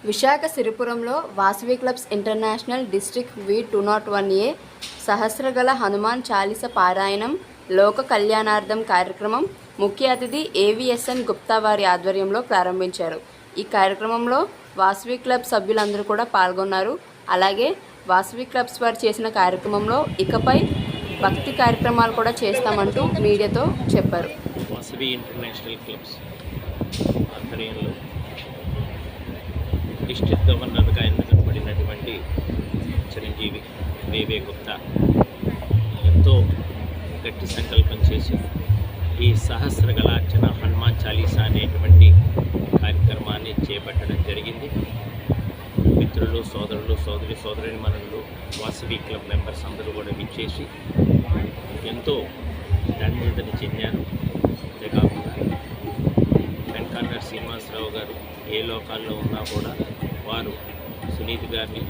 విశాఖ సిరిపురంలో Vasavi clubs international district V201A సహస్రగల హనుమాన్ చాలీస పారాయణం లోక కళ్యాణార్థం కార్యక్రమం ముఖ్య అతిథి AVSN గుప్తా వారి ఆధ్వర్యంలో ప్రారంభించారు. ఈ కార్యక్రమంలో వాసవి క్లబ్ సభ్యులందరూ కూడా పాల్గొన్నారు. అలాగే వాసవి క్లబ్స్ వారు చేసిన కార్యక్రమంలో ఇకపై భక్తి కార్యక్రమాలు కూడా చేస్తామంటూ మీడియాతో చెప్పారు. వాసవి ఇంటర్నేషనల్ క్లబ్స్ ఆధ్వర్యంలో డిస్ట్రిక్ట్ గవర్నర్గా ఎన్నుకబడినటువంటి చిరంజీవి వేవే గుప్తా ఎంతో గట్టి సంకల్పం చేసి ఈ సహస్రగలార్చన హనుమాన్ చాలీసా అనేటువంటి కార్యక్రమాన్ని చేపట్టడం జరిగింది. మిత్రులు, సోదరులు, సోదరీమణులు, వాసవి క్లబ్ మెంబర్స్ అందరూ కూడా విచ్చేసి ఎంతో ధన్యతని చెందారు. అంతేకాకుండా వెంకన్న శ్రీనివాసరావు గారు ఏ లోకాల్లో ఉన్నా కూడా వారు సునీత్ గారిని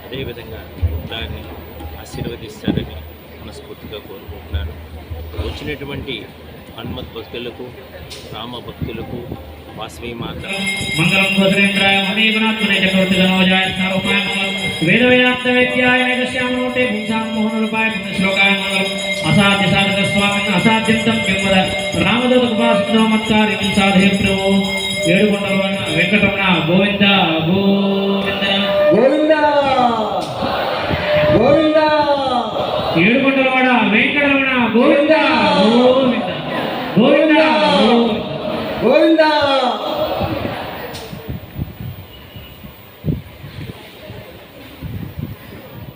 అదేవిధంగా గుప్తాని ఆశీర్వదిస్తారని మనస్ఫూర్తిగా కోరుకుంటున్నాను. వచ్చినటువంటి హనుమత్ భక్తులకు, రామ భక్తులకు వాసవి మాత మంగళం గోత్రేంద్రాయ మణిగుణాత్మనే చక్రవర్తి ధనోజాయ స్థాపకాయ మంగళం వేదవేదాంత విద్యాయ వేదశ్యామనోతే పుంసాం మోహనరూపాయ పుణ్యశ్లోకాయ మంగళం అసాధ్య సాధక స్వామిని అసాధ్యంతం కింవద రామదూత కృపాసునోమత్కారి సాధే ప్రభు ఏడుకొండల వెంకటరమణ గోవింద గోవింద గోవింద ఏడుకొండలవాడ వెంకటరమణ గోవింద గోవింద గోవింద గోవింద.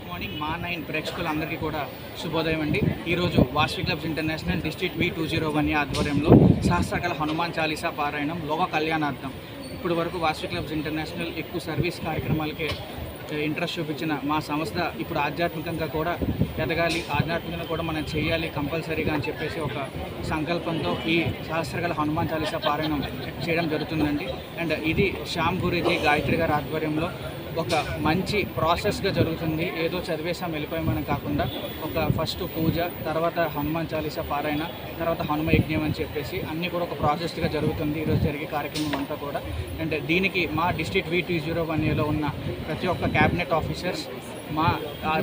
మార్నింగ్ మా 9 ప్రేక్షకులందరికీ కూడా శుభోదయం అండి. ఈరోజు Vasavi clubs international district V201A ఆధ్వర్యంలో సహస్రగల హనుమాన్ చాలీసా పారాయణం లోక కళ్యాణార్థం. ఇప్పుడు వరకు వాసవి క్లబ్స్ ఇంటర్నేషనల్ ఎక్కువ సర్వీస్ కార్యక్రమాలకే ఇంట్రెస్ట్ చూపించిన మా సంస్థ ఇప్పుడు ఆధ్యాత్మికంగా కూడా ఎదగాలి, ఆధ్యాత్మికంగా కూడా మనం చేయాలి కంపల్సరీగా అని చెప్పేసి ఒక సంకల్పంతో ఈ సహస్రగల హనుమాన్ చాలీసా పారాయణం చేయడం జరుగుతుందండి. అండ్ ఇది శ్యామ్ గురూజీ గాయత్రి గారి ఆధ్వర్యంలో ఒక మంచి ప్రాసెస్గా జరుగుతుంది. ఏదో చదివేసాం వెళ్ళిపోయామని కాకుండా ఒక ఫస్ట్ పూజ, తర్వాత హనుమాన్ చాలీసా పారాయణ, తర్వాత హనుమ యజ్ఞం అని చెప్పేసి అన్నీ కూడా ఒక ప్రాసెస్గా జరుగుతుంది ఈరోజు జరిగే కార్యక్రమం అంతా కూడా. అండ్ దీనికి మా డిస్ట్రిక్ట్ V201Aలో ఉన్న ప్రతి ఒక్క క్యాబినెట్ ఆఫీసర్స్, మా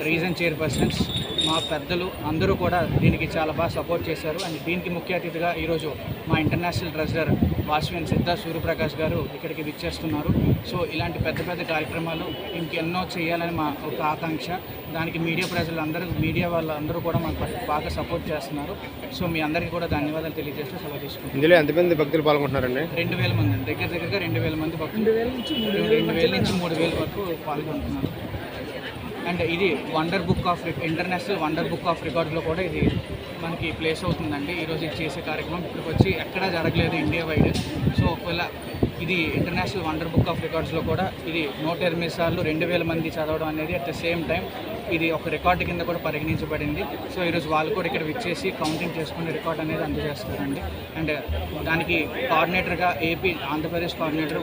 రీజన్ చైర్పర్సన్స్, మా పెద్దలు అందరూ కూడా దీనికి చాలా బాగా సపోర్ట్ చేశారు. అండ్ దీనికి ముఖ్య అతిథిగా ఈరోజు మా ఇంటర్నేషనల్ ట్రెజరర్ వాసవి సిద్ధార్థ్ సూర్యప్రకాష్ గారు ఇక్కడికి విచ్చేస్తున్నారు. సో ఇలాంటి పెద్ద పెద్ద కార్యక్రమాలు ఇంకెన్నో చేయాలని మా ఒక ఆకాంక్ష. దానికి మీడియా వాళ్ళందరూ కూడా మాకు బాగా సపోర్ట్ చేస్తున్నారు. సో మీ అందరికీ కూడా ధన్యవాదాలు తెలియజేస్తూ సెలవు తీసుకుంటాం. ఇందులో ఎంతమంది భక్తులు పాల్గొంటున్నారండి? 2000 మంది, దగ్గరగా 2000 మంది భక్తులు 2000 నుంచి 3000 వరకు పాల్గొంటున్నారు. అండ్ ఇది ఇంటర్నేషనల్ వండర్ బుక్ ఆఫ్ రికార్డ్స్లో కూడా ఇది మనకి ప్లేస్ అవుతుందండి. ఈరోజు ఇది చేసే కార్యక్రమం ఇక్కడికి వచ్చి ఎక్కడా జరగలేదు ఇండియా వైడ్. సో ఒకవేళ ఇది ఇంటర్నేషనల్ వండర్ బుక్ ఆఫ్ రికార్డ్స్లో కూడా ఇది 108 సార్లు 2000 మంది చదవడం అనేది అట్ ద సేమ్ టైం ఇది ఒక రికార్డు కింద కూడా పరిగణించబడింది. సో ఈరోజు వాళ్ళు కూడా ఇక్కడ విచ్చేసి కౌంటింగ్ చేసుకునే రికార్డ్ అనేది అందజేస్తారండి. అండ్ దానికి కోఆర్డినేటర్గా ఆంధ్రప్రదేశ్ కోఆర్డినేటర్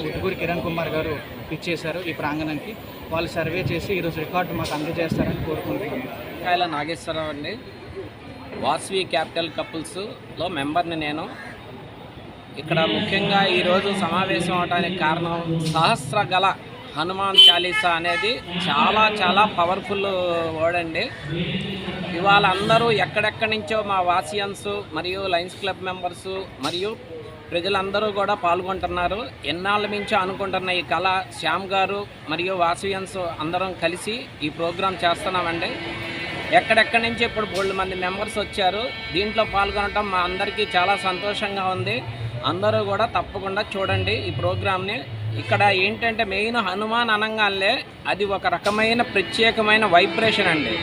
ఉట్టుకూరి కిరణ్ కుమార్ గారు ఇచ్చేశారు ఈ ప్రాంగణానికి. వాళ్ళు సర్వే చేసి ఈరోజు రికార్డు మాకు అందజేస్తారని కోరుకుంటున్నాను. కాయల నాగేశ్వరరావు అండి, వాసవి క్యాపిటల్ కపుల్స్లో మెంబర్ని నేను. ఇక్కడ ముఖ్యంగా ఈరోజు సమావేశం అవడానికి కారణం సహస్రగల హనుమాన్ చాలీసా అనేది చాలా చాలా పవర్ఫుల్ వర్డ్ అండి. ఇవాళ అందరూ ఎక్కడెక్కడి నుంచో మా వాసియన్స్ మరియు లయన్స్ క్లబ్ మెంబర్సు మరియు ప్రజలందరూ కూడా పాల్గొంటున్నారు. ఎన్నాళ్ళ నుంచో అనుకుంటున్న ఈ కళ శ్యామ్ గారు మరియు వాసియన్స్ అందరం కలిసి ఈ ప్రోగ్రాం చేస్తున్నామండి. ఎక్కడెక్కడి నుంచి ఇప్పుడు 4 మంది మెంబర్స్ వచ్చారు. దీంట్లో పాల్గొనడం మా అందరికీ చాలా సంతోషంగా ఉంది. అందరూ కూడా తప్పకుండా చూడండి ఈ ప్రోగ్రామ్ని. ఇక్కడ ఏంటంటే మెయిన్ హనుమాన్ అనగానే అది ఒక రకమైన ప్రత్యేకమైన వైబ్రేషన్ అండి.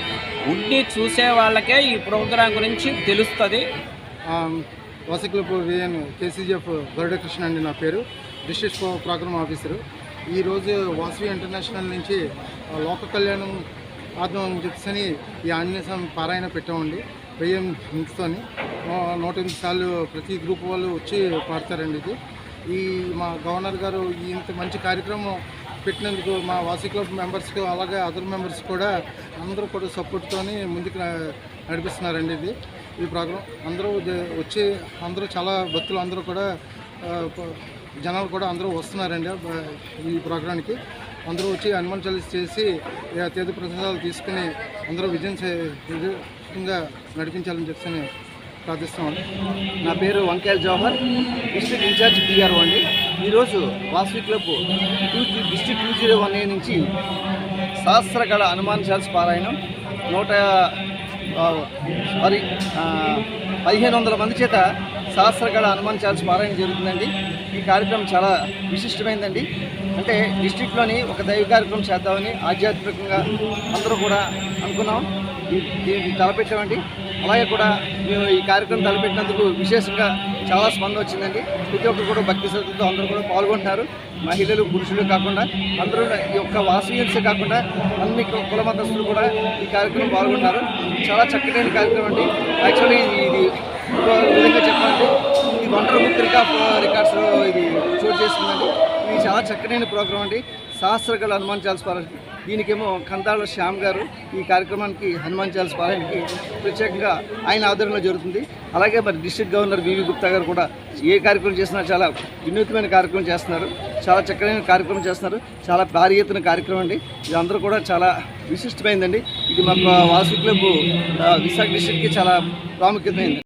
ఉడ్ని చూసే వాళ్ళకే ఈ ప్రోగ్రాం గురించి తెలుస్తుంది. వాసవి క్లబ్ VN KCGF గరుడకృష్ణ అండి నా పేరు, డిస్ట్రిక్ట్ ప్రోగ్రామ్ ఆఫీసరు. ఈరోజు వాసవి ఇంటర్నేషనల్ నుంచి లోక కళ్యాణం ఆత్మం చెప్పని ఈ ఆంజనేయ స్వామి పారాయణ పెట్టామండి. 1000 నిమిషంతోని 108 సార్లు ప్రతి గ్రూప్ వాళ్ళు వచ్చి పాడతారండి. ఈ మా గవర్నర్ గారు ఇంత మంచి కార్యక్రమం పెట్టినందుకు మా వాసవి క్లబ్ మెంబర్స్కి అలాగే అదర్ మెంబర్స్ కూడా అందరూ కూడా సపోర్ట్తో ముందుకు నడిపిస్తున్నారండి. ఈ ప్రోగ్రాం అందరూ వచ్చి అందరూ చాలా భక్తులు అందరూ కూడా జనాలు కూడా అందరూ వస్తున్నారండి ఈ ప్రోగ్రాంకి. అందరూ వచ్చి హనుమాన్ చాలీస చేసి తీర్థ ప్రసాదాలు తీసుకుని అందరూ విజయంగా నడిపించాలని చెప్పి ప్రార్థిస్తున్నాను. నా పేరు వంకాయల జవహర్, డిస్ట్రిక్ట్ ఇన్ఛార్జ్ పిఆర్ఓ అండి. ఈరోజు వాసవి క్లబ్ డిస్ట్రిక్ట్ 201A నుంచి సహస్రగళ హనుమాన్ చాలీస పారాయణం 1500 మంది చేత సహస్రగళ హనుమాన్ చాలీస పారాయణం జరుగుతుందండి. ఈ కార్యక్రమం చాలా విశిష్టమైందండి. అంటే డిస్ట్రిక్ట్లోని ఒక దైవ కార్యక్రమం చేద్దామని ఆధ్యాత్మికంగా అందరూ కూడా అనుకున్నాం, దీనికి తలపెట్టామండి. అలాగే కూడా మేము ఈ కార్యక్రమం తలపెట్టినందుకు విశేషంగా చాలా స్పందన వచ్చిందండి. ప్రతి ఒక్కరు కూడా భక్తి శ్రద్ధతో అందరూ కూడా పాల్గొంటున్నారు. మహిళలు పురుషులు కాకుండా అందరూ ఈ యొక్క వాసవీయులసే కాకుండా అన్ని కుల మతస్థులు కూడా ఈ కార్యక్రమం పాల్గొంటున్నారు. చాలా చక్కటి కార్యక్రమం అండి. యాక్చువల్లీ ఇది విధంగా చెప్పాలంటే ఇది వండర్ బుక్ రికార్డ్స్లో ఇది చోటు చేసుకుందండి. ఇది చాలా చక్కనైన ప్రోగ్రాం అండి. సహస్రగళ హనుమాన్ చాలీస పారాయణ, దీనికేమో కందాళ శ్యామ్ గారు ఈ కార్యక్రమానికి హనుమాన్ చాలీస పారాయణకి ప్రత్యేకంగా ఆయన ఆధ్వర్యంలో జరుగుతుంది. అలాగే మరి డిస్ట్రిక్ట్ గవర్నర్ వివి గుప్తా గారు కూడా ఏ కార్యక్రమం చేసినా చాలా వినూత్నమైన కార్యక్రమం చేస్తున్నారు, చాలా చక్కనైన కార్యక్రమం చేస్తున్నారు. చాలా భారీ ఎత్తున కార్యక్రమం అండి. ఇది అందరూ కూడా చాలా విశిష్టమైందండి. ఇది మాకు వాసవి క్లబ్ విశాఖ డిస్ట్రిక్ట్కి చాలా ప్రాముఖ్యతమైంది.